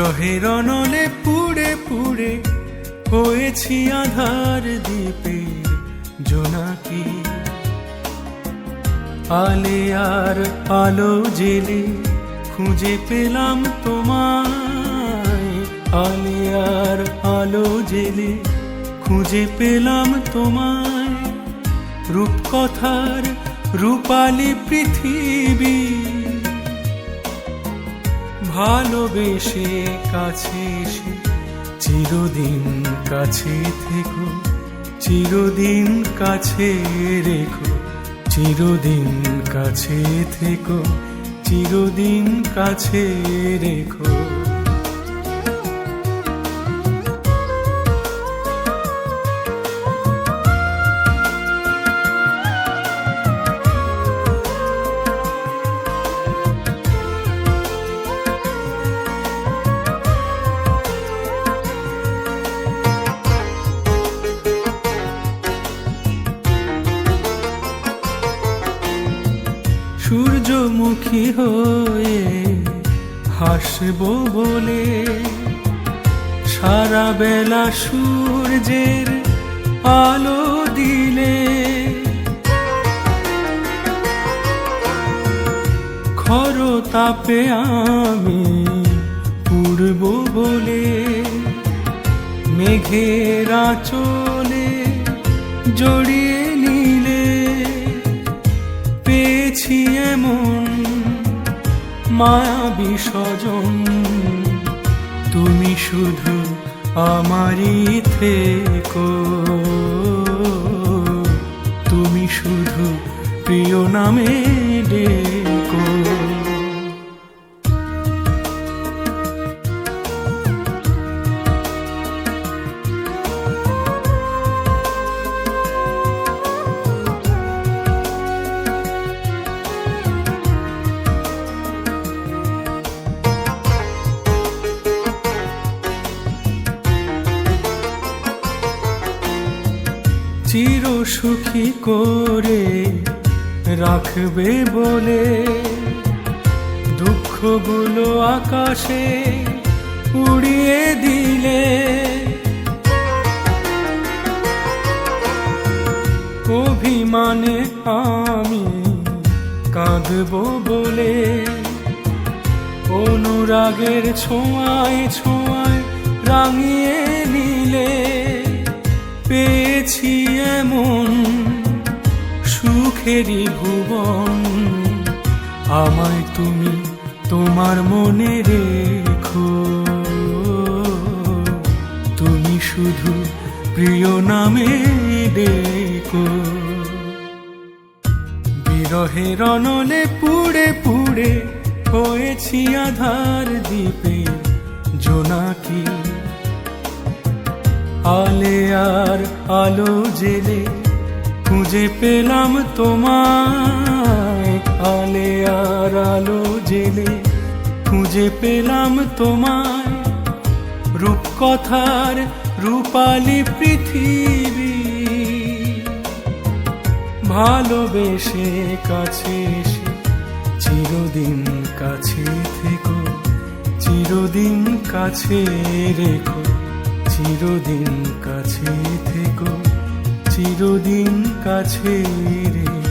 বিরহের অনলে পুড়ে পুড়ে হয়েছি আধার দ্বীপের জোনাকি। আলে আর আলো জেলে খুঁজে পেলাম তোমায়, আলে আর আলো জেলে খুঁজে পেলাম তোমায়। রূপকথার রূপালী পৃথিবী ভালোবেসে কাছে এসে চিরদিন কাছে থেকো, চিরদিন কাছে রেখো, চিরদিন কাছে থেকো, চিরদিন কাছে রেখো। সূর্যমুখী হয়ে হাসবো বলে সারা বেলা সূর্যের আলো দিলে, খরতাপে আমি পুড়ব বলে মেঘের আঁচলে জড়িয়ে নিলে। পেয়েছি এমন মায়াবী স্বজন, তুমি শুধু আমারই থেকো, তুমি শুধু প্রিয় নামে ডেকো। চির সুখী করে রাখবে বলে দুঃখগুলো আকাশে উড়িয়ে দিলে। অভিমানে আমি কাঁদবো বলে অনুরাগের ছোঁয়ায় ছোঁয়ায় রাঙিয়ে নিলে। পেয়েছি এমন সুখেরই ভুবন, আমায় তুমি তোমার মনে রেখো, তুমি শুধু প্রিয় নামে ডেকো। বিরহের অনলে পুড়ে পুড়ে হয়েছি আধার দ্বীপের জোনাকি। আলে আর আলো জেলে খুঁজে পেলাম তোমায়, আলে আর আলো জেলে খুঁজে পেলাম তোমায়। রূপকথার রূপালী পৃথিবী ভালোবেসে কাছে এসে চিরদিন কাছে থেকো, চিরদিন কাছে রেখো, চিরদিন কাছে থেকো, চিরদিন কাছে রেখো।